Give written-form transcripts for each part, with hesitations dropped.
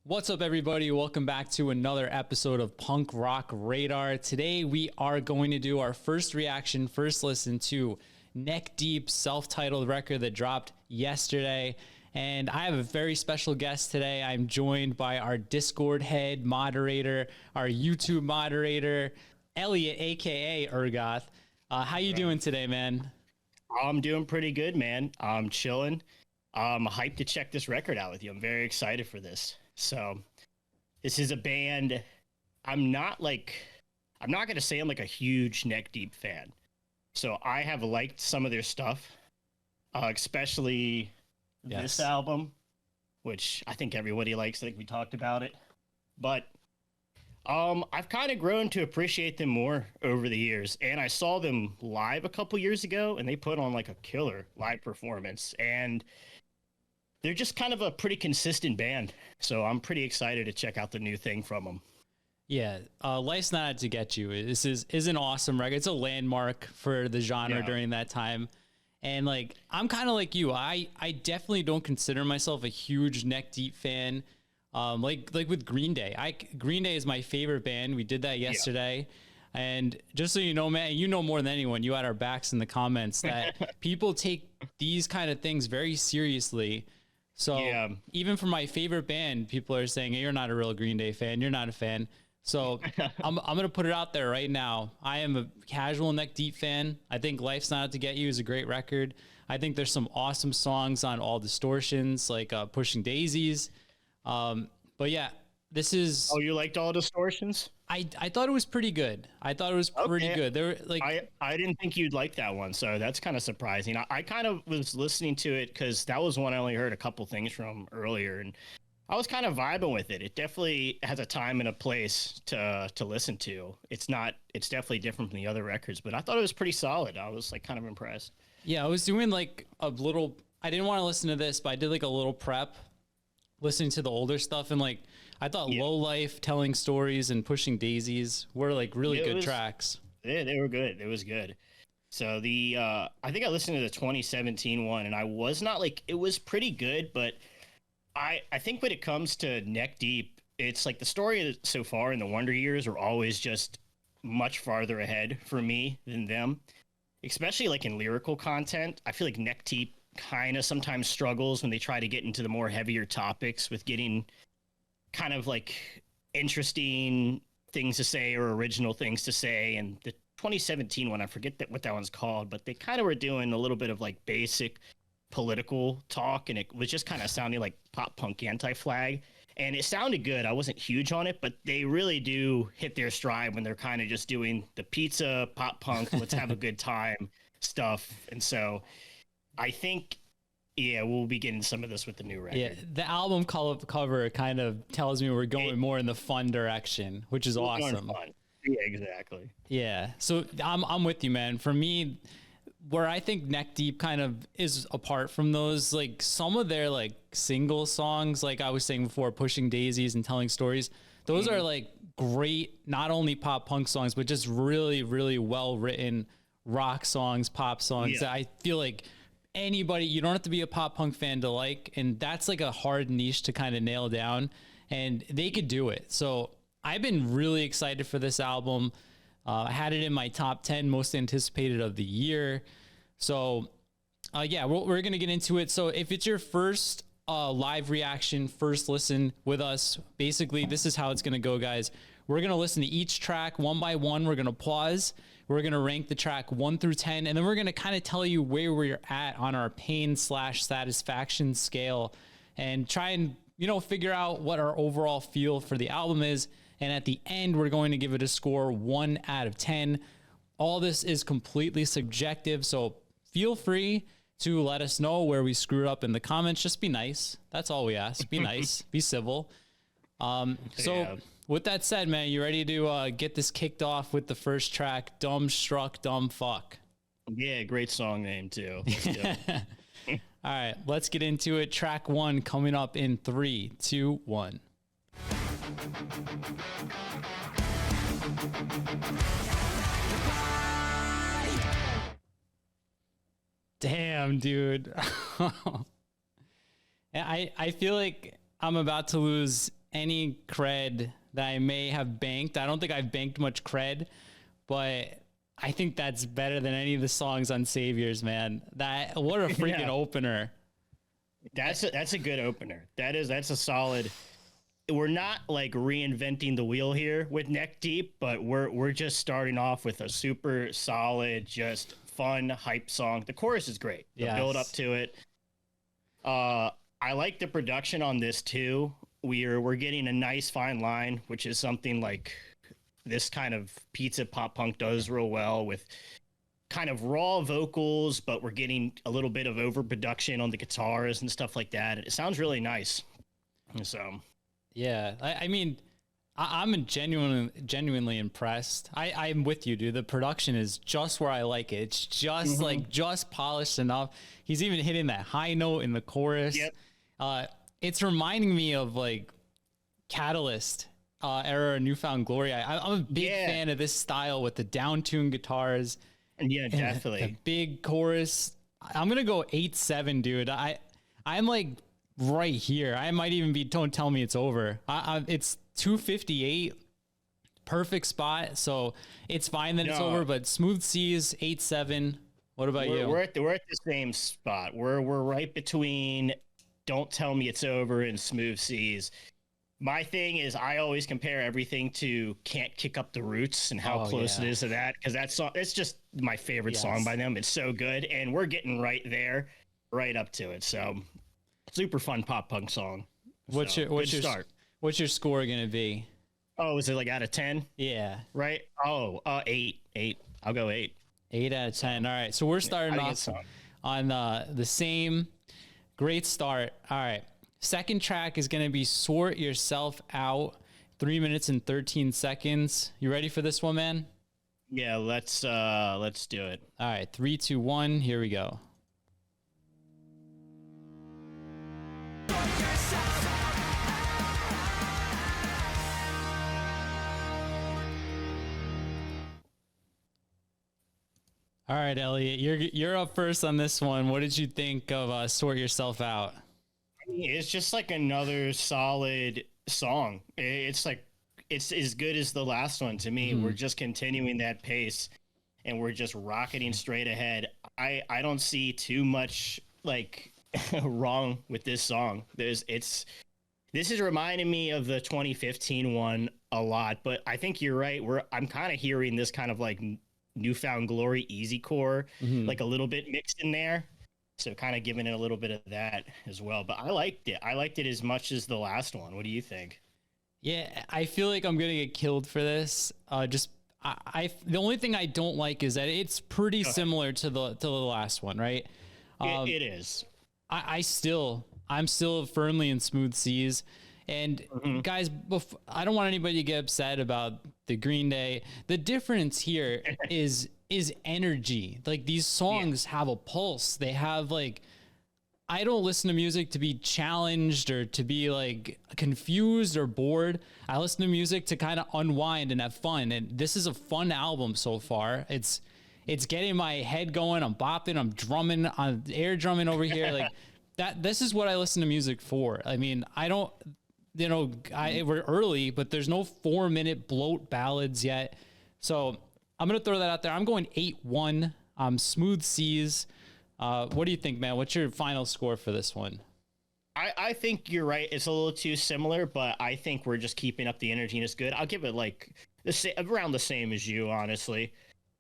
What's up, everybody? Welcome back to another episode of Punk Rock Radar. Today, we are going to do our first reaction, first listen to Neck Deep's self-titled record that dropped yesterday. And I have a very special guest today. I'm joined by our Discord head moderator, our YouTube moderator, Elliot, aka Ergoth. How you doing today, man? I'm doing pretty good, man. I'm chilling. I'm hyped to check this record out with you. I'm very excited for this. So this is a band I'm not going to say I'm like a huge Neck Deep fan. So I have liked some of their stuff, especially this album, which I think everybody likes. I think we talked about it. But I've kind of grown to appreciate them more over the years. And I saw them live a couple years ago, and they put on like a killer live performance. And they're just kind of a pretty consistent band. So I'm pretty excited to check out the new thing from them. Yeah, Life's Not Out to Get You. This is an awesome record. It's a landmark for the genre during that time. And like, I'm kind of like you. I definitely don't consider myself a huge Neck Deep fan. Like with Green Day. Green Day is my favorite band. We did that yesterday. Yeah. And just so you know, man, you know more than anyone, you had our backs in the comments, that people take these kind of things very seriously. So even for my favorite band, people are saying, hey, you're not a real Green Day fan. You're not a fan. So I'm going to put it out there right now. I am a casual Neck Deep fan. I think Life's Not Out to Get You is a great record. I think there's some awesome songs on All Distortions, like Pushing Daisies. But yeah, this is... Oh, you liked All Distortions? I thought it was pretty good. I thought it was pretty good. There, like, I didn't think you'd like that one, so that's kind of surprising. I kind of was listening to it because that was one I only heard a couple things from earlier, and I was kind of vibing with it. It definitely has a time and a place to listen to. It's definitely different from the other records, but I thought it was pretty solid. I was like kind of impressed. Yeah, I was doing like a little... I didn't want to listen to this, but I did like a little prep listening to the older stuff, and like I thought Low Life, Telling Stories, and Pushing Daisies were like really good tracks. Yeah, they were good. It was good. So I think I listened to the 2017 one, and I was not like, it was pretty good, but I think when it comes to Neck Deep, it's like the story so far in the Wonder Years are always just much farther ahead for me than them, especially like in lyrical content. I feel like Neck Deep kind of sometimes struggles when they try to get into the more heavier topics with getting kind of like interesting things to say or original things to say. And the 2017 one, I forget what that one's called, but they kind of were doing a little bit of like basic political talk, and it was just kind of sounding like pop punk Anti-Flag, and it sounded good. I wasn't huge on it, but they really do hit their stride when they're kind of just doing the pizza pop punk, let's have a good time stuff. And so I think, we'll be getting some of this with the new record. Yeah, the album cover kind of tells me we're going more in the fun direction, which is awesome. Fun. Yeah, exactly. Yeah, so I'm with you, man. For me, where I think Neck Deep kind of is apart from those, like some of their like single songs, like I was saying before, Pushing Daisies and Telling Stories, those are like great, not only pop punk songs, but just really, really well written rock songs, pop songs that I feel like anybody, you don't have to be a pop punk fan to like, and that's like a hard niche to kind of nail down, and they could do it. So I've been really excited for this album. I had it in my top 10 most anticipated of the year. So yeah, we're going to get into it. So if it's your first live reaction, first listen with us, basically this is how it's going to go, guys. We're going to listen to each track one by one. We're going to pause. We're going to rank the track 1 through 10, and then we're going to kind of tell you where we're at on our pain/satisfaction scale and try and, figure out what our overall feel for the album is. And at the end, we're going to give it a score 1 out of 10. All this is completely subjective, so feel free to let us know where we screwed up in the comments. Just be nice. That's all we ask. Be nice. Be civil. With that said, man, you ready to get this kicked off with the first track, Dumb Struck, Dumb Fuck? Yeah, great song name, too. All right, let's get into it. Track 1 coming up in 3, 2, 1. Damn, dude. I feel like I'm about to lose any cred that I may have banked. I don't think I've banked much cred, but I think that's better than any of the songs on Saviors, man. What a freaking opener. That's a good opener. That's a solid. We're not like reinventing the wheel here with Neck Deep, but we're just starting off with a super solid, just fun hype song. The chorus is great. The build up to it. I like the production on this too. We're getting a nice fine line, which is something like this kind of pizza pop punk does real well, with kind of raw vocals, but we're getting a little bit of overproduction on the guitars and stuff like that. It sounds really nice. So, yeah, I mean, I'm genuinely impressed. I'm with you, dude. The production is just where I like it. It's just like just polished enough. He's even hitting that high note in the chorus. Yep. It's reminding me of like Catalyst era, Newfound Glory. I'm a big fan of this style with the down-tuned guitars. Yeah, definitely. The big chorus. I'm gonna go 8-7, dude. I'm like right here. I might even be. Don't tell me it's over. It's 258, perfect spot. So it's fine that it's over. But Smooth Seas 8-7. What about you? We're at the same spot. We're right between Don't Tell Me It's Over and Smooth Seas. My thing is, I always compare everything to Can't Kick Up the Roots and how close it is to that, because that song, it's just my favorite song by them. It's so good, and we're getting right there, right up to it. So, super fun pop punk song. What's your score gonna be? Oh, is it like out of 10? Yeah. Right. Oh, 8. I'll go 8. 8 out of 10. All right. So we're starting off on the same great start. All right. Second track is going to be Sort Yourself Out, 3 minutes and 13 seconds. You ready for this one, man? Yeah, let's do it. All right, 3, 2, 1, here we go. All right, Elliot, you're up first on this one. What did you think of Sort Yourself Out? It's just like another solid song. It's like, it's as good as the last one to me. We're just continuing that pace, and we're just rocketing straight ahead. I don't see too much like wrong with this song. This is reminding me of the 2015 one a lot, but I think you're right. I'm kind of hearing this kind of like Newfound Glory easy core, like a little bit mixed in there. So kind of giving it a little bit of that as well. But I liked it. I liked it as much as the last one. What do you think? Yeah, I feel like I'm going to get killed for this. The only thing I don't like is that it's pretty similar to the last one, right? It is. I'm still firmly in Smooth Seas. And guys, I don't want anybody to get upset about the Green Day. The difference here is energy. Like, these songs have a pulse. They have like, I don't listen to music to be challenged or to be like confused or bored. I listen to music to kind of unwind and have fun. And this is a fun album so far. It's getting my head going. I'm bopping. I'm drumming. I'm air drumming over here. Like that. This is what I listen to music for. I mean, I don't. We're early, but there's no 4-minute bloat ballads yet. So I'm going to throw that out there. I'm going 8-1. Smooth Seas. What do you think, man? What's your final score for this one? I think you're right. It's a little too similar, but I think we're just keeping up the energy and it's good. I'll give it like around the same as you, honestly.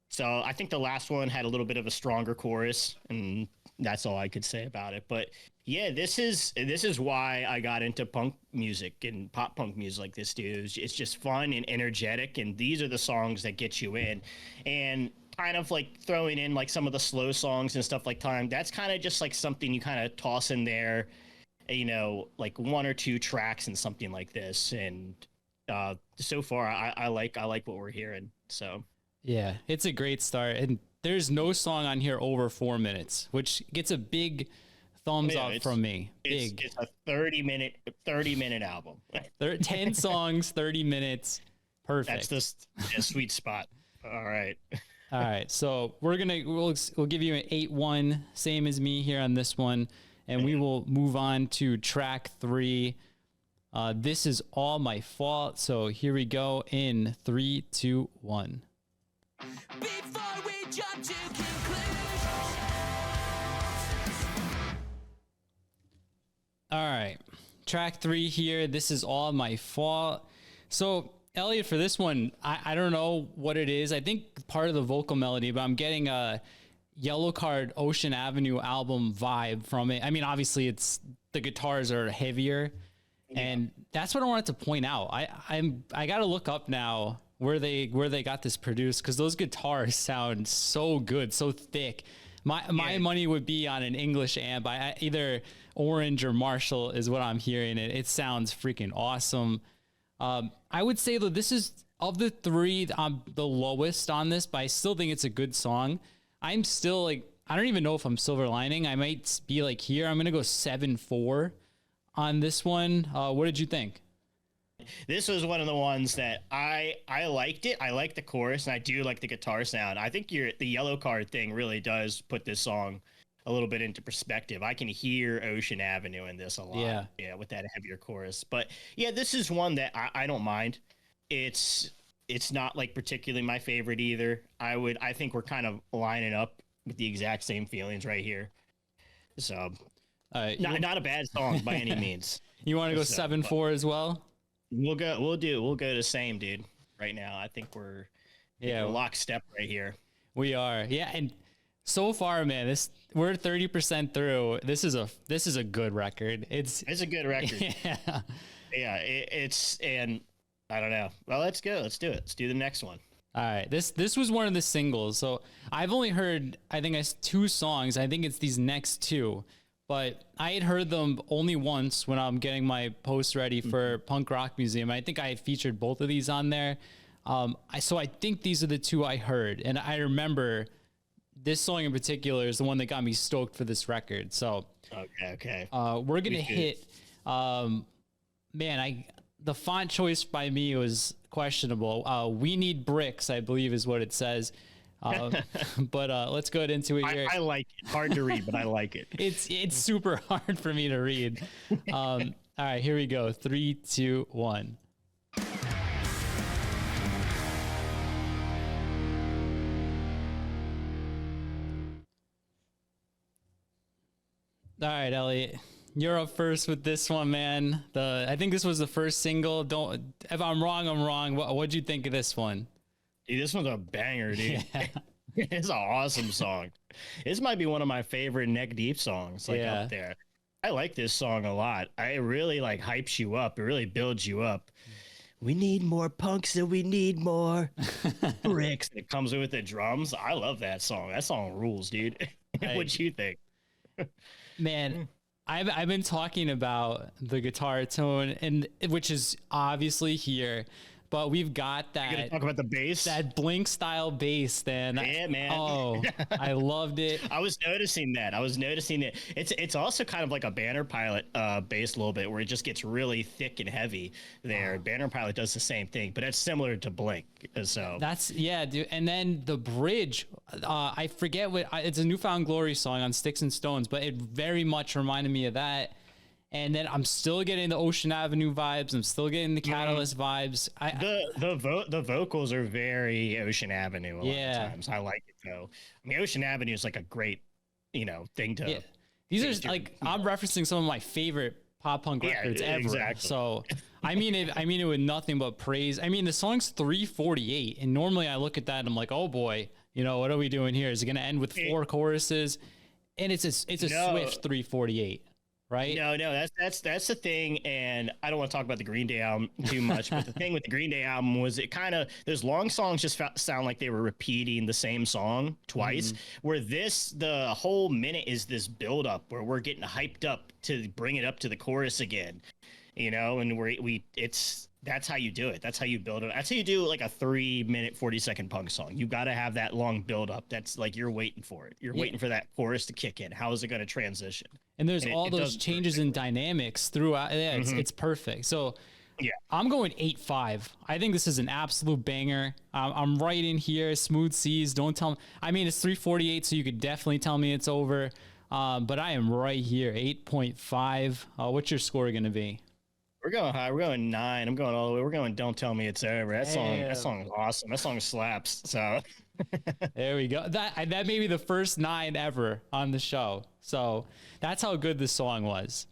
So I think the last one had a little bit of a stronger chorus, and that's all I could say about it. But yeah, this is why I got into punk music and pop punk music like this, dude. It's just fun and energetic, and these are the songs that get you in. And kind of like throwing in like some of the slow songs and stuff like Time, that's kind of just like something you kind of toss in there, you know, like 1 or 2 tracks and something like this. And so far I like what we're hearing. So yeah, it's a great start. And there's no song on here over 4 minutes, which gets a big thumbs up from me. Big. It's a 30 minute album. 10 songs, 30 minutes. Perfect. That's the sweet spot. All right. All right. So we'll give you an 8-1, same as me here on this one. And we will move on to track 3. This is all my fault. So here we go in 3, 2, 1. Before we jump to conclusions. All right. Track 3 here. This is all my fault. So, Elliot, for this one, I don't know what it is. I think part of the vocal melody, but I'm getting a Yellow Card Ocean Avenue album vibe from it. I mean, obviously, it's the guitars are heavier, and that's what I wanted to point out. I got to look up now where they got this produced, because those guitars sound so good, so thick. My money would be on an English amp. Either Orange or Marshall is what I'm hearing. It sounds freaking awesome. I would say though, this is of the 3, I'm the lowest on this, but I still think it's a good song. I'm still like, I don't even know if I'm silver lining. I might be like here. I'm gonna go 7-4 on this one. What did you think? This was one of the ones that I liked it. I like the chorus, and I do like the guitar sound. I think the Yellow Card thing really does put this song a little bit into perspective. I can hear Ocean Avenue in this a lot. Yeah, with that heavier chorus. But yeah, this is one that I don't mind. It's not like particularly my favorite either. I think we're kind of lining up with the exact same feelings right here. So not a bad song by any means. You want to go 7-4 as well? We'll go the same, dude. Right now, I think we're lockstep right here. We are, yeah. And so far, man, we're 30% through. This is a good record. It's a good record. Yeah. It's and I don't know. Well, let's go. Let's do it. Let's do the next one. All right. This was one of the singles. So I've only heard, I think, 2 songs. I think it's these next 2. But I had heard them only once when I'm getting my post ready for Punk Rock Museum. I think I featured both of these on there. So I think these are the 2 I heard. And I remember this song in particular is the one that got me stoked for this record. So okay. We're going to hit, the font choice by me was questionable. We Need Bricks, I believe is what it says. But let's go into it here. I like it. Hard to read, but I like it. It's super hard for me to read. All right, here we go. 3, 2, 1. All right, Elliot, you're up first with this one, man. I think this was the first single. If I'm wrong, I'm wrong. What'd you think of this one? Dude, this one's a banger, dude. Yeah. It's an awesome song. This might be one of my favorite Neck Deep songs, up there. I like this song a lot. I really hypes you up. It really builds you up. We need more punks and we need more bricks. It comes with the drums. I love that song. That song rules, dude. What'd you think? Man, I've been talking about the guitar tone, and which is obviously here, but we've got that. You're gonna talk about the bass, that Blink style bass. Then yeah, man. Oh, I loved it. I was noticing that. It's also kind of like a Banner Pilot bass a little bit, where it just gets really thick and heavy. There, Banner Pilot does the same thing, but it's similar to Blink. So that's dude. And then the bridge, I forget it's a Newfound Glory song on Sticks and Stones, but it very much reminded me of that. And then I'm still getting the Ocean Avenue vibes. I'm still getting the Catalyst vibes. The vocals are very Ocean Avenue a lot of times. I like it though. I mean, Ocean Avenue is like a great, thing to. Yeah. These are I'm referencing some of my favorite pop punk records ever. Exactly. So I mean it with nothing but praise. I mean, the song's 3:48, and normally I look at that and I'm like, oh boy, what are we doing here? Is it going to end with 4 choruses? And it's a swift 3:48. Right? No, that's the thing, and I don't want to talk about the Green Day album too much, but the thing with the Green Day album was those long songs just sound like they were repeating the same song twice, where the whole minute is this build up where we're getting hyped up to bring it up to the chorus again, and that's how you do it. That's how you build it. That's how you do like a 3-minute, 40-second punk song. You got to have that long build up. That's like you're waiting for it. You're waiting for that chorus to kick in. How is it going to transition? And there's all those changes in dynamics throughout. Yeah, it's perfect. So yeah, I'm going 8-5. I think this is an absolute banger. I'm right in here. Smooth Seas. Don't tell me. I mean, it's 3:48, so you could definitely tell me it's over. But I am right here. 8.5. What's your score going to be? We're going high. We're going 9. I'm going all the way. We're going Don't Tell Me It's Over. That song is awesome. That song slaps. So There we go. That may be the first 9 ever on the show. So that's how good this song was.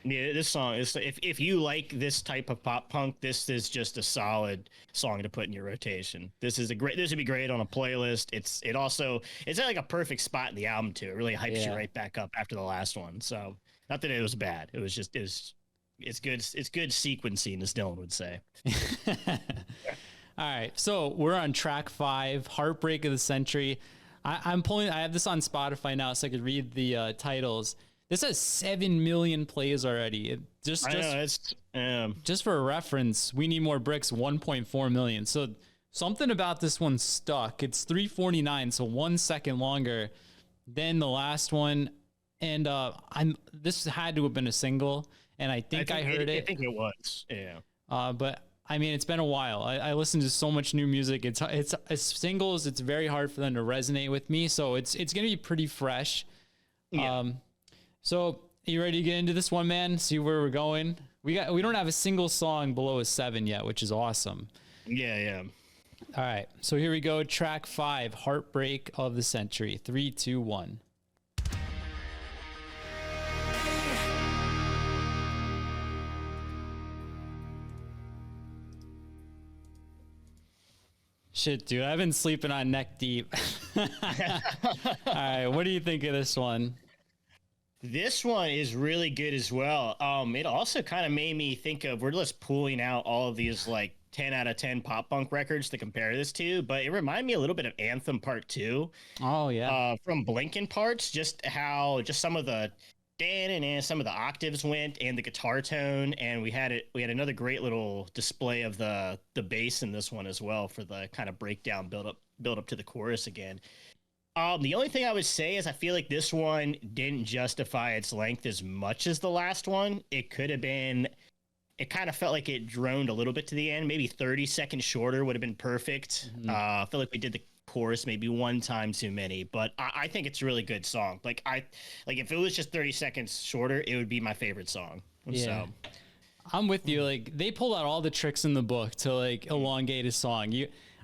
yeah, this song is if you like this type of pop punk, this is just a solid song to put in your rotation. This would be great on a playlist. It's at like a perfect spot in the album too. It really hypes you right back up after the last one. So not that it was bad. It's good sequencing, as Dylan would say. All right, so we're on track 5, Heartbreak of the Century. I have this on Spotify now, so I could read the titles. This has 7 million plays already. Just for reference, We Need More Bricks, 1.4 million. So something about this one stuck. It's 3:49, so 1 second longer than the last one. And this had to have been a single, and I think I heard it. I think it was, yeah. But I mean, it's been a while. I listen to so much new music. It's singles. It's very hard for them to resonate with me. So it's gonna be pretty fresh. Yeah. So you ready to get into this one, man? See where we're going. We don't have a single song below a 7 yet, which is awesome. Yeah. All right. So here we go. Track 5, Heartbreak of the Century. 3, 2, 1. Shit, dude, I've been sleeping on Neck Deep. All right, what do you think of this one? This one is really good as well. It also kind of made me think of, we're just pulling out all of these like 10 out of 10 pop punk records to compare this to, but it reminded me a little bit of Anthem Part 2. Oh yeah. From Blinken Parts, just some of the some of the octaves went and the guitar tone, and we had another great little display of the bass in this one as well for the kind of breakdown build up to the chorus again. The only thing I would say is I feel like this one didn't justify its length as much as the last one. It could have been, it kind of felt like it droned a little bit to the end. Maybe 30 seconds shorter would have been perfect. Mm-hmm. I feel like we did the chorus maybe one time too many, but I think it's a really good song. Like if it was just 30 seconds shorter, it would be my favorite song. Yeah. So I'm with you. Like they pulled out all the tricks in the book to like elongate a song.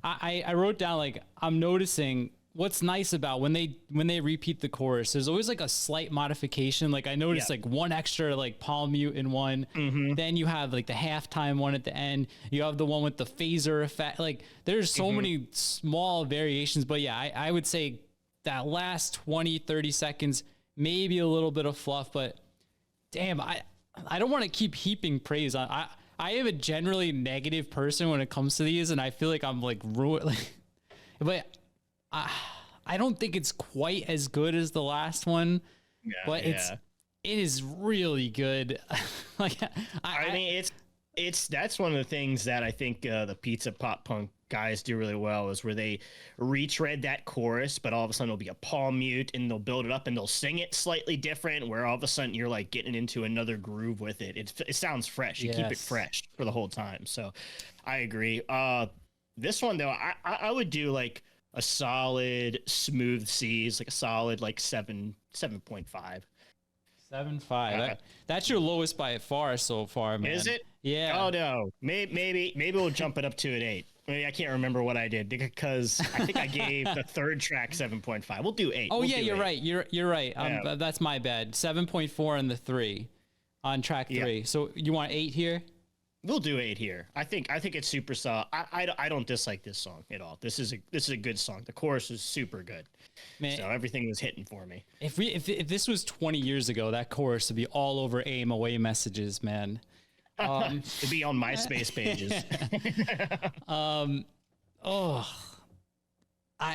I wrote down, like, I'm noticing what's nice about when they repeat the chorus, there's always like a slight modification. Like I noticed like one extra like palm mute in one. Mm-hmm. Then you have like the halftime one at the end. You have the one with the phaser effect. Like there's so many small variations, but yeah, I would say that last 20, 30 seconds, maybe a little bit of fluff, but damn, I don't want to keep heaping praise on. I am a generally negative person when it comes to these, and I feel like I'm like ruined. But I don't think it's quite as good as the last one, but it is really good. Like I mean, that's one of the things that I think the pizza pop punk guys do really well, is where they retread that chorus, but all of a sudden it'll be a palm mute and they'll build it up and they'll sing it slightly different, where all of a sudden you're like getting into another groove with it. It sounds fresh. You keep it fresh for the whole time. So I agree. This one though, I would do like a solid Smooth C's, like a solid like 7.5. 7.5. That's your lowest by far so far, man. Is it? Yeah. Oh no. Maybe we'll jump it up to an 8. Maybe I can't remember what I did, because I think I gave the third track 7.5. We'll do 8. Oh yeah, you're right. You're right. That's my bad. 7.4 on the 3 on track 3. Yeah. So you want 8 here? We'll do 8 here. I think it's super solid. I don't dislike this song at all. This is a good song. The chorus is super good. Man, so everything was hitting for me. If this was 20 years ago, that chorus would be all over aim away messages, man. It'd be on MySpace pages. I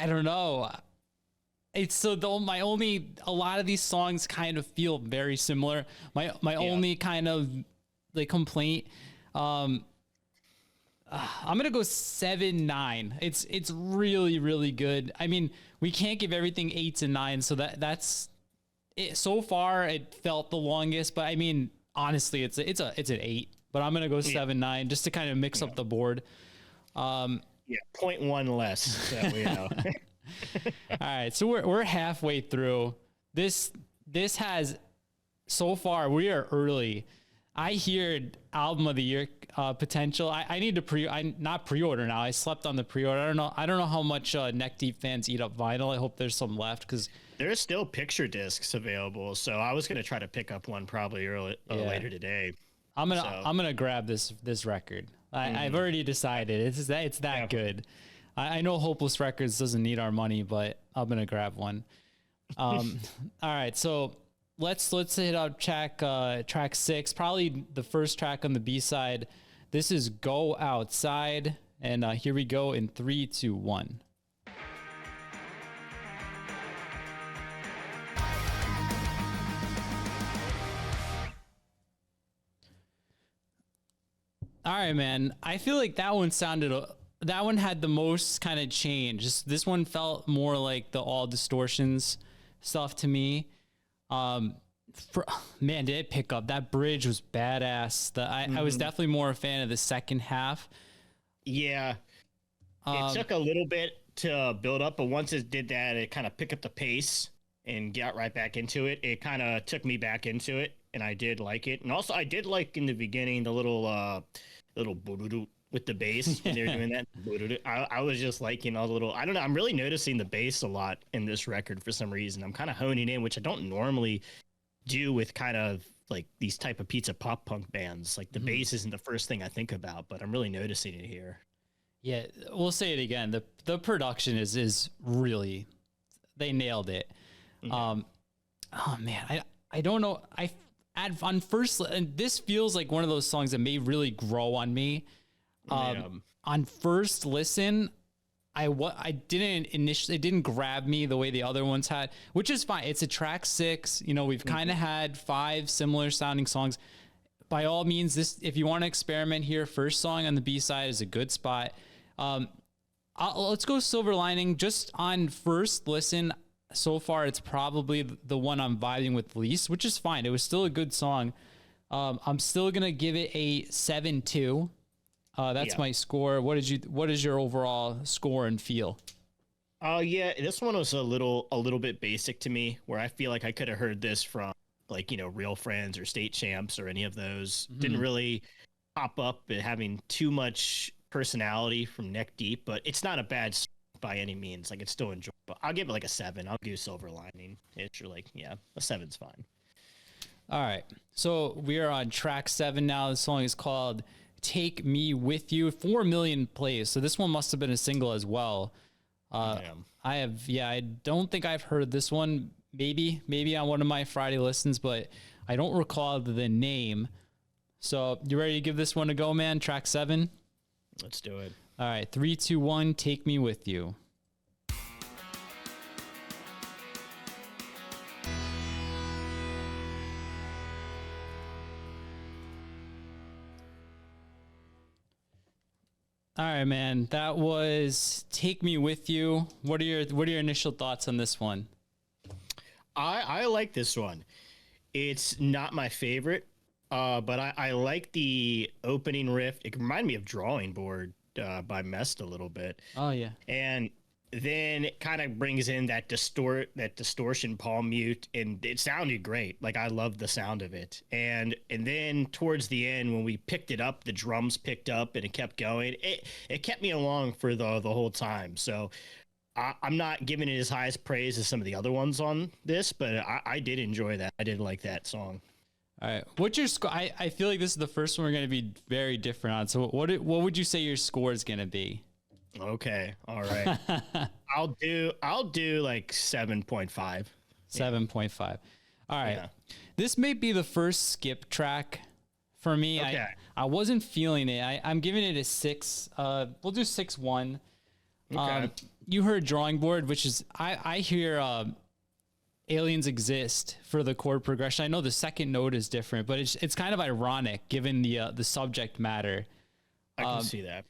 don't know. It's so a lot of these songs kind of feel very similar. My only kind of like complaint, I'm gonna go 7-9. It's really, really good. I mean, we can't give everything 8s and 9s, so that's it. So far it felt the longest, but I mean, honestly, it's an 8. But I'm gonna go 7-9 just to kind of mix up the board. 0.1 less. So, All right, so we're halfway through. This has, so far we are early. I hear album of the year potential. I need to not pre-order now. I slept on the pre-order. I don't know how much Neck Deep fans eat up vinyl. I hope there's some left because there's still picture discs available. So I was gonna try to pick up one probably later today. I'm gonna grab this record. I've already decided it's that good. I know Hopeless Records doesn't need our money, but I'm gonna grab one. All right, so let's hit up track 6, probably the first track on the B-side. This is Go Outside, and here we go in 3, 2, 1. All right, man. I feel like that one had the most kind of change. This one felt more like the all distortions stuff to me. Man, did it pick up? That bridge was badass. I was definitely more a fan of the second half. Yeah, it took a little bit to build up, but once it did that, it kind of picked up the pace and got right back into it. It kind of took me back into it, and I did like it. And also, I did like in the beginning the little boo-doo-doo with the bass when they were doing that. Boo-doo-doo. I was just liking all the little. I don't know. I'm really noticing the bass a lot in this record for some reason. I'm kind of honing in, which I don't normally do with kind of like these type of pizza pop punk bands. Like the bass isn't the first thing I think about, but I'm really noticing it here. Yeah, we'll say it again. The production is really, they nailed it. Oh man, I don't know. On first, and this feels like one of those songs that may really grow on me. On first listen, it didn't grab me the way the other ones had, which is fine. It's a track 6. You know, we've kind of had 5 similar sounding songs. By all means, if you want to experiment here, first song on the B-side is a good spot. Let's go Silver Lining. Just on first listen, so far it's probably the one I'm vibing with least, which is fine. It was still a good song. I'm still gonna give it a 7-2. That's my score. What is your overall score and feel? Yeah, this one was a little bit basic to me, where I feel like I could have heard this from like, Real Friends or State Champs or any of those. Didn't really pop up having too much personality from Neck Deep, but it's not a bad song by any means. Like, it's still enjoyable. I'll give it like a 7. I'll do Silver Lining. It's like, yeah, a 7's fine. All right, so we are on track 7 now. The song is called Take Me With You. 4 million plays, so this one must have been a single as well. I don't think I've heard this one. Maybe on one of my Friday listens, but I don't recall the name. So you ready to give this one a go, man? Track 7. Let's do it. All right, 3, 2, 1. Take Me With You. All right, man. That was Take Me With You. What are your initial thoughts on this one? I like this one. It's not my favorite, but I like the opening riff. It reminded me of Drawing Board by Mest a little bit. Oh yeah. And then it kind of brings in that distortion palm mute, and it sounded great. Like, I loved the sound of it. And then towards the end, when we picked it up, the drums picked up and it kept going. It kept me along for the whole time. So I'm not giving it as high as praise as some of the other ones on this, but I did enjoy that. I did like that song. All right. What's your score? I feel like this is the first one we're going to be very different on. So what would you say your score is going to be? Okay. All right. I'll do like 7.5. 7.5. All right. Yeah. This may be the first skip track for me. Okay. I wasn't feeling it. I'm giving it a 6. We'll do 6-1. Okay. You heard Drawing Board, which is I hear Aliens Exist for the chord progression. I know the second note is different, but it's kind of ironic given the subject matter. I can see that.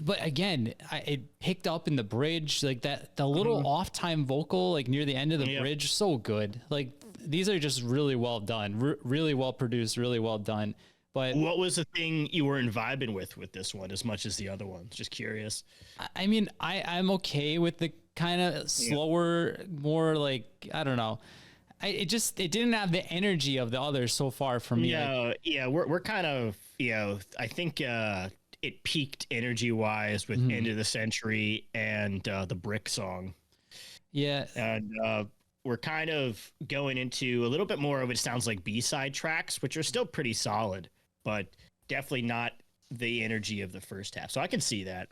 But again, it picked up in the bridge, like that, the little off time vocal, like near the end of the bridge, so good. Like, these are just really well done, really well produced, really well done. But what was the thing you weren't vibing with this one as much as the other ones? Just curious. I mean, I'm okay with the kind of slower, more like, I don't know. it didn't have the energy of the others so far for me. Yeah, we're kind of, I think it peaked energy wise with End of the Century and the Brick song. Yeah. And we're kind of going into a little bit more of it sounds like B-side tracks, which are still pretty solid, but definitely not the energy of the first half. So I can see that.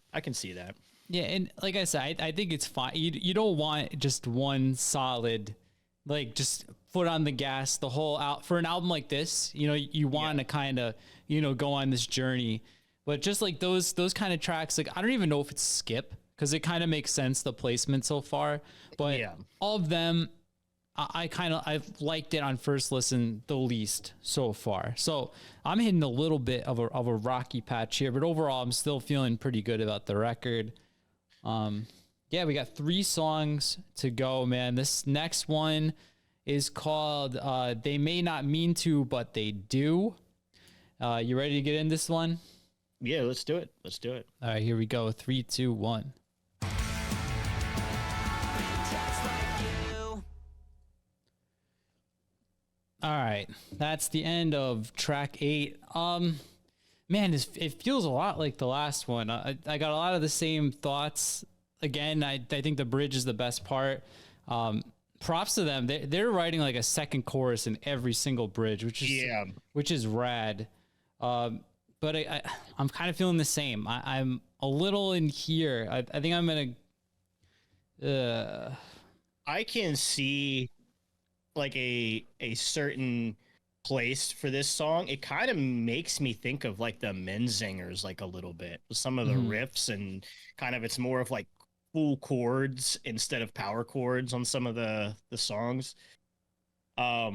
Yeah, and like I said, I think it's fine. You don't want just one solid, like just foot on the gas the whole out for an album like this. You want to kind of go on this journey, but just like those kind of tracks, like I don't even know if it's skip because it kind of makes sense the placement so far. But all of them, I've liked it on first listen the least so far. So I'm hitting a little bit of a rocky patch here, but overall I'm still feeling pretty good about the record. Yeah, we got 3 songs to go, man. This next one is called They May Not Mean To, But They Do. You ready to get in this one? Yeah, let's do it. All right, here we go. 3, 2, 1. All right, that's the end of track 8. Man, it feels a lot like the last one. I got a lot of the same thoughts. Again, I think the bridge is the best part. Props to them. They're writing like a second chorus in every single bridge, which is rad. But I'm kind of feeling the same. I'm a little in here. I think I'm gonna. I can see like a certain place for this song. It kind of makes me think of like the Menzingers like a little bit. Some of the riffs and kind of it's more of like full chords instead of power chords on some of the songs. I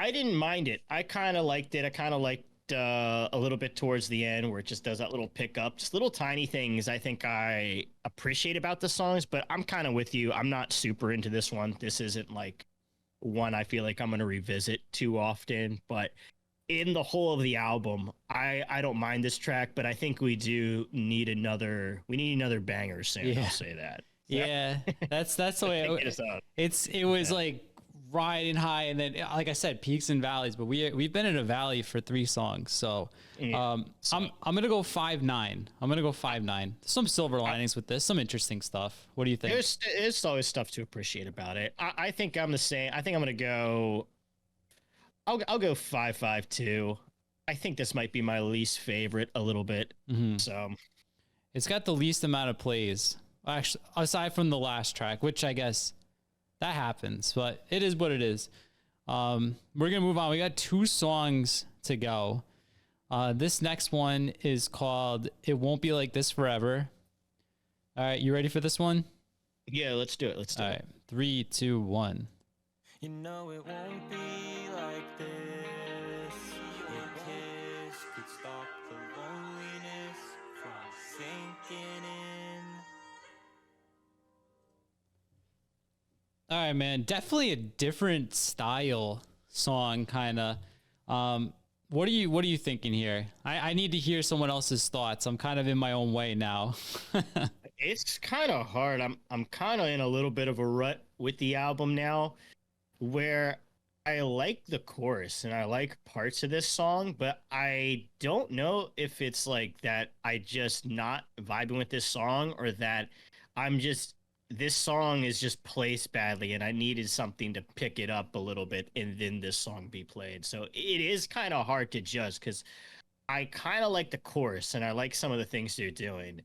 didn't mind it. I kind of liked it. I kind of liked a little bit towards the end where it just does that little pickup, just little tiny things I think I appreciate about the songs, but I'm kind of with you. I'm not super into this one. This isn't like one I feel like I'm going to revisit too often, but in the whole of the album, I don't mind this track, but I think we need another banger soon. Yeah. I'll say that. Yeah, that's the way it was like riding high, and then like I said, peaks and valleys. But we've been in a valley for 3 songs, so I'm gonna go 5-9. I'm gonna go 5-9. Some silver linings with this, some interesting stuff. What do you think? There's always stuff to appreciate about it. I think I'm the same. I think I'm gonna go. I'll go 5-5-2. I think this might be my least favorite a little bit. So it's got the least amount of plays, actually, aside from the last track, which I guess that happens, but it is what it is. We're gonna move on. We got 2 songs to go. This next one is called "It Won't Be Like This Forever." All right, you ready for this one? Yeah, let's do it. All right, 3, 2, 1. You know it won't be like this. Your kiss could stop the loneliness from sinking in. All right, man. Definitely a different style song, kind of. What are you thinking here? I need to hear someone else's thoughts. I'm kind of in my own way now. it's kind of hard. I'm kind of in a little bit of a rut with the album now, where I like the chorus and I like parts of this song, but I don't know if it's like that I just not vibing with this song or that this song is just placed badly and I needed something to pick it up a little bit and then this song be played. So it is kind of hard to judge because I kind of like the chorus and I like some of the things they're doing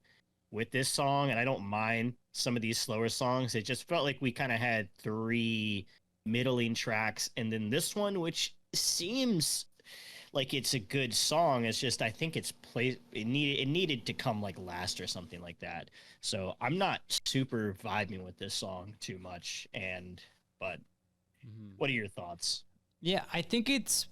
with this song, and I don't mind some of these slower songs. It just felt like we kind of had 3 middling tracks and then this one, which seems like it's a good song. It's just I think it needed to come like last or something like that. So I'm not super vibing with this song too much. But what are your thoughts? Yeah, I think it's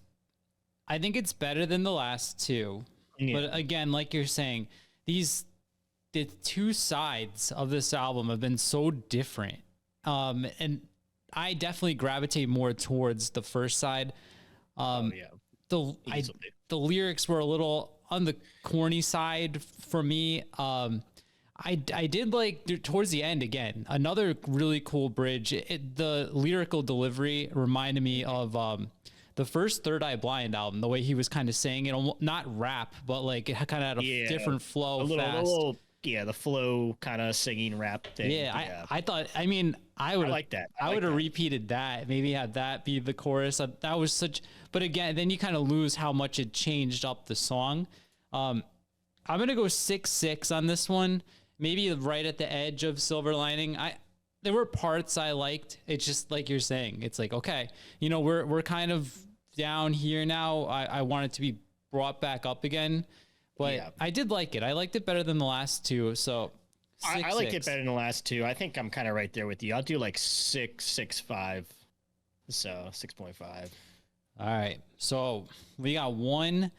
better than the last 2. Yeah. But again, like you're saying, the 2 sides of this album have been so different. And I definitely gravitate more towards the first side. The lyrics were a little on the corny side for me. I did like towards the end again, another really cool bridge. The lyrical delivery reminded me of the first Third Eye Blind album, the way he was kind of saying it, not rap, but like it kind of had a different flow, yeah, the flow kind of singing rap thing. Yeah, I thought, I mean, I would like that. I would have repeated that, maybe had that be the chorus. That was such, but again, then you kind of lose how much it changed up the song. I'm gonna go 6-6 on this one, maybe right at the edge of Silver Lining. There were parts I liked. It's just like you're saying, it's like, okay, you know, we're kind of down here now. I want it to be brought back up again, but I did like it. I liked it better than the last two. So I liked it better than the last two. I think I'm kind of right there with you. I'll do like 6.5. So 6.5. All right. So we got one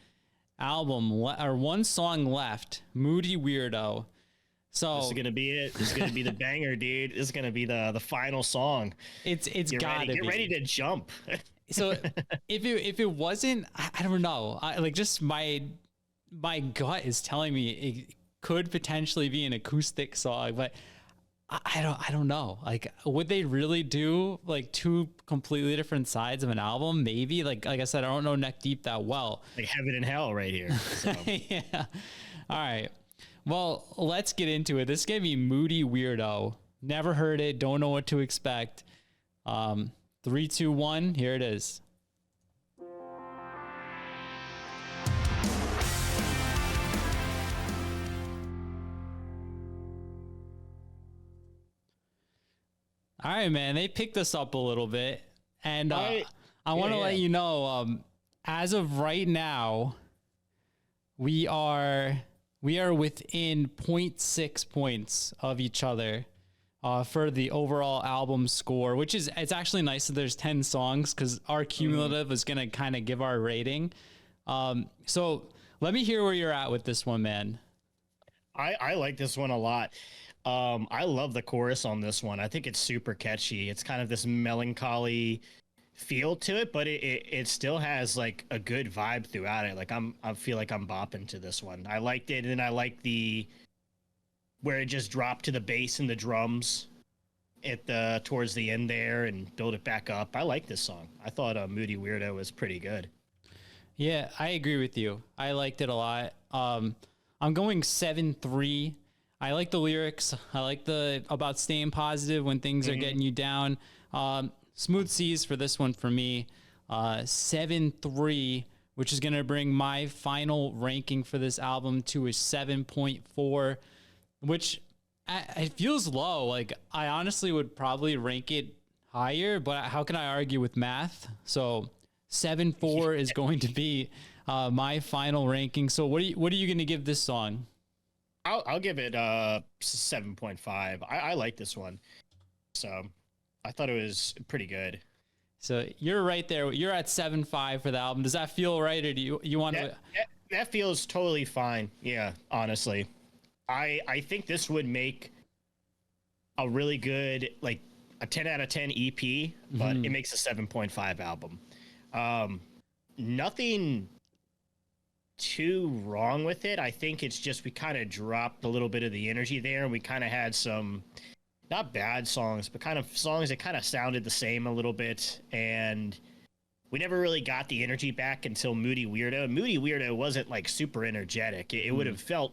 one song left, Moody Weirdo. So this is gonna be it. This is gonna be the banger, dude. This is gonna be the final song. It's gotta be. Get ready to jump. So if it wasn't, I don't know. Like just my gut is telling me it could potentially be an acoustic song, but I don't know. Like, would they really do like two completely different sides of an album? Maybe. Like I said, I don't know Neck Deep that well. Like heaven and hell right here. So. Yeah. All right. Well, let's get into it. This is gonna be Moody Weirdo. Never heard it. Don't know what to expect. 3, 2, 1. Here it is. All right, man. They picked us up a little bit, and I want to let you know. As of right now, we are within 0.6 points of each other for the overall album score, which is, it's actually nice that there's 10 songs because our cumulative is going to kind of give our rating. So let me hear where you're at with this one, man. I like this one a lot. I love the chorus on this one. I think it's super catchy. It's kind of this melancholy feel to it, but it still has like a good vibe throughout it. Like I feel like I'm bopping to this one. I liked it, and I like where it just dropped to the bass and the drums at towards the end there and build it back up. I like this song. I thought Moody Weirdo was pretty good. Yeah, I agree with you. I liked it a lot. I'm going 7-3. I like the lyrics. I like about staying positive when things are getting you down. Smooth C's for this one for me. 7-3, which is going to bring my final ranking for this album to a 7.4, which it feels low. Like I honestly would probably rank it higher, but how can I argue with math? So 7.4 is going to be my final ranking. So what are you going to give this song? I'll give it 7.5. I like this one. So I thought it was pretty good. So you're right there. You're at 7.5 for the album. Does that feel right, or do you want to? That feels totally fine. Yeah, honestly, I think this would make a really good, like a 10 out of 10 EP, but it makes a 7.5 album. Nothing too wrong with it. I think it's just we kind of dropped a little bit of the energy there, and we kind of had some not bad songs, but kind of songs that kind of sounded the same a little bit, and we never really got the energy back until Moody Weirdo. Moody Weirdo wasn't like super energetic. It would have felt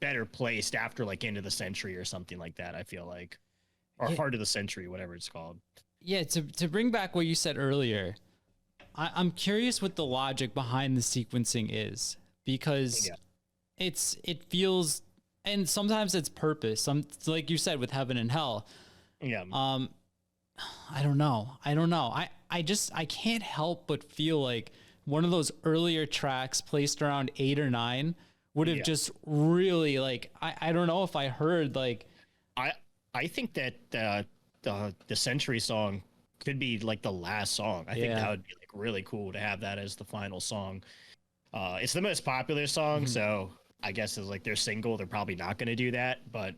better placed after like End of the Century or something like that, I feel like, or Heart of the Century, whatever it's called. Yeah, to bring back what you said earlier, I'm curious what the logic behind the sequencing is, because it feels, and sometimes it's purpose. Like you said with Heaven and Hell. Yeah. I don't know. I can't help but feel like one of those earlier tracks placed around 8 or 9 would have just really like, I don't know if I heard like, I think that the Century song could be like the last song. I think that would be like really cool to have that as the final song. It's the most popular song, so I guess as like their single, they're probably not going to do that. But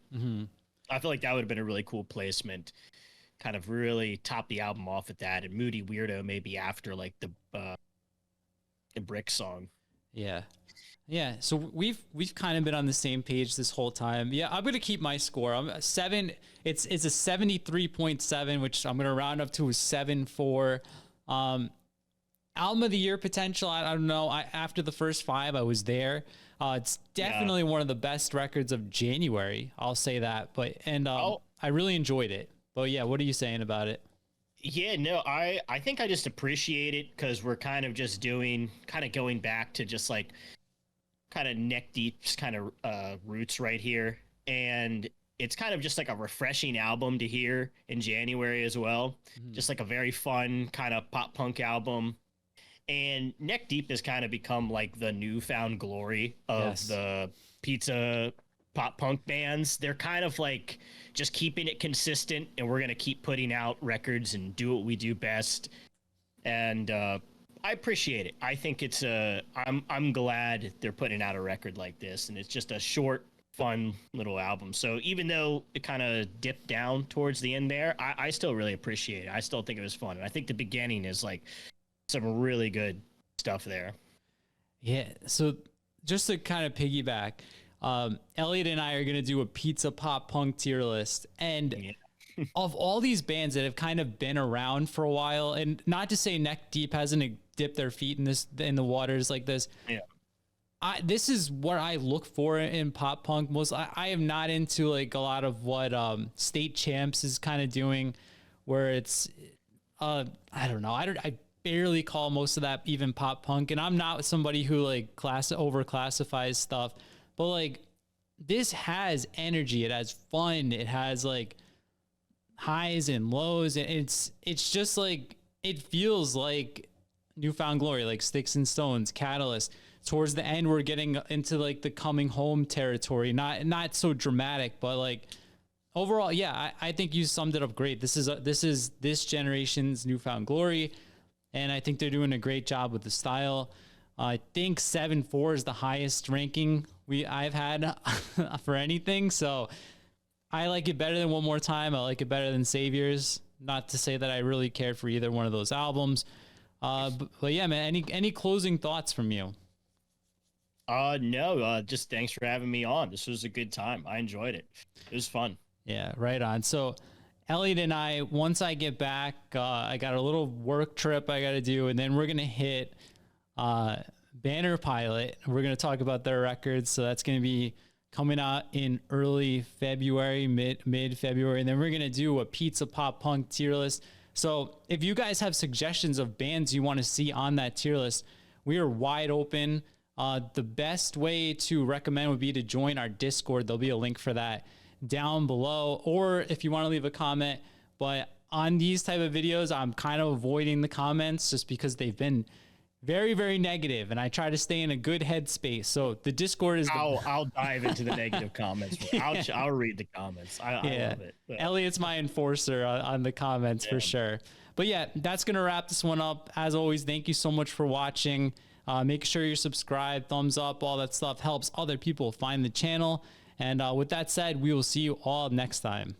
I feel like that would have been a really cool placement, kind of really top the album off at that. And Moody Weirdo maybe after like the Brick song. Yeah. Yeah, so we've kind of been on the same page this whole time. Yeah, I'm gonna keep my score. I'm a 7. It's a 73.7, which I'm gonna round up to a 7.4. Album of the year potential. I don't know. After the first 5, I was there. It's definitely one of the best records of January. I'll say that. But I really enjoyed it. But yeah, what are you saying about it? Yeah, no, I think I just appreciate it because we're kind of just going back to just like kind of neck deep kind of roots right here. And it's kind of just like a refreshing album to hear in January as well. Just like a very fun kind of pop punk album. And Neck Deep has kind of become like the newfound glory of the pizza pop punk bands. They're kind of like just keeping it consistent, and we're going to keep putting out records and do what we do best. And I appreciate it. I think it's I'm glad they're putting out a record like this, and it's just a short, fun little album. So even though it kind of dipped down towards the end there, I still really appreciate it. I still think it was fun. And I think the beginning is like some really good stuff there. Yeah. So just to kind of piggyback, Elliot and I are going to do a pizza pop punk tier list. And of all these bands that have kind of been around for a while, and not to say Neck Deep hasn't dipped their feet in the waters like this. Yeah. This is what I look for in pop punk. I am not into like a lot of what State Champs is kind of doing, where it's I don't know. I barely call most of that even pop punk, and I'm not somebody who like overclassifies stuff, but like this has energy, it has fun, it has like highs and lows, and it's just like it feels like Newfound Glory, like Sticks and Stones, Catalyst. Towards the end, we're getting into like the coming home territory, not so dramatic, but like overall, yeah, I think you summed it up great. This is this generation's Newfound Glory. And I think they're doing a great job with the style. I think 7.4 is the highest ranking I've had for anything. So I like it better than One More Time. I like it better than Saviors. Not to say that I really cared for either one of those albums. But yeah, man, any closing thoughts from you? No, just thanks for having me on. This was a good time. I enjoyed it. It was fun. Yeah, right on. So Elliot and I, once I get back, I got a little work trip I got to do, and then we're going to hit Banner Pilot. We're going to talk about their records. So that's going to be coming out in early February, mid-February. And then we're going to do a pizza pop punk tier list. So if you guys have suggestions of bands you want to see on that tier list, we are wide open. The best way to recommend would be to join our Discord. There'll be a link for that down below, or if you want to leave a comment. But on these type of videos, I'm kind of avoiding the comments just because they've been very, very negative, and I try to stay in a good headspace. So the Discord is I'll dive into the negative comments. I'll read the comments. I love it. But Elliot's my enforcer on the comments for sure. But yeah, that's gonna wrap this one up. As always, thank you so much for watching. Make sure you're subscribed, thumbs up, all that stuff helps other people find the channel. And with that said, we will see you all next time.